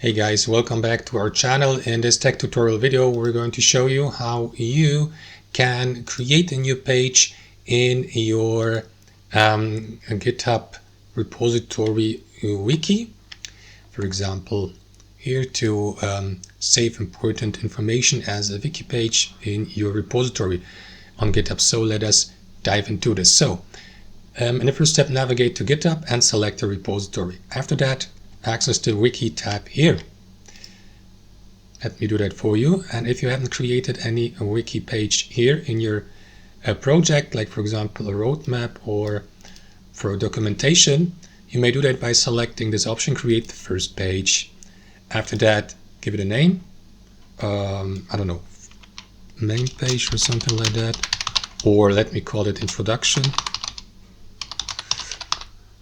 Hey guys, welcome back to our channel. In this tech tutorial video, we're going to show you how you can create a new page in your GitHub repository Wiki. For example, here to save important information as a Wiki page in your repository on GitHub. So let us dive into this. So in the first step, navigate to GitHub and select the repository. After that, access the Wiki tab here. Let me do that for you. And if you haven't created any Wiki page here in your project, like for example a roadmap or for documentation, you may do that by selecting this option, create the first page. After that, give it a name. I don't know, main page or something like that. Or let me call it introduction.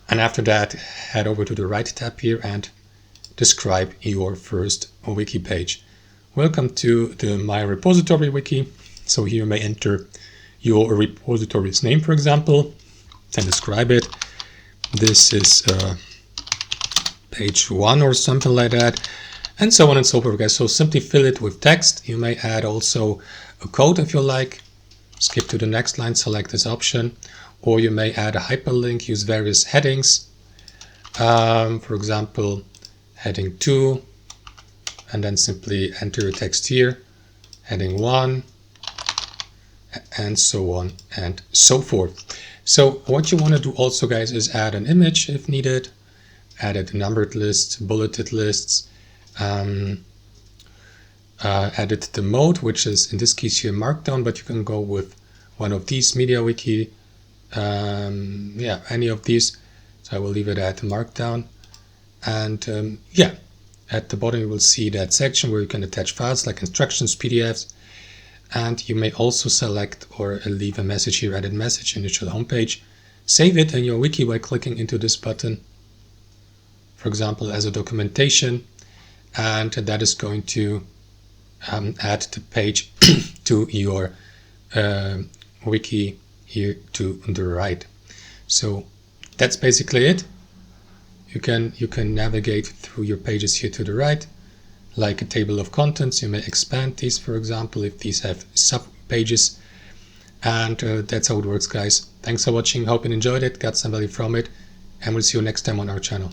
And after that, head over to the right tab here and describe your first Wiki page. Welcome to the My Repository Wiki. So here you may enter your repository's name, for example, and describe it. This is page 1 or something like that, and so on and so forth, guys. So simply fill it with text. You may add also a code if you like. Skip to the next line, select this option. Or you may add a hyperlink, use various headings. For example, heading 2, and then simply enter your text here, heading 1, and so on and so forth. So what you want to do also, guys, is add an image if needed, added numbered lists, bulleted lists, added the mode, which is in this case here Markdown, but you can go with one of these, MediaWiki. Yeah, any of these. So I will leave it at Markdown. And yeah, at the bottom you will see that section where you can attach files like instructions, PDFs, and you may also select or leave a message here, added message, initial homepage. Save it in your wiki by clicking into this button, for example, as a documentation, and that is going to add the page to your wiki here to the right. So that's basically it. You can navigate through your pages here to the right, like a table of contents. You may expand these, for example, if these have sub pages, and that's how it works, guys. Thanks for watching. Hope you enjoyed it, got some value from it, and we'll see you next time on our channel.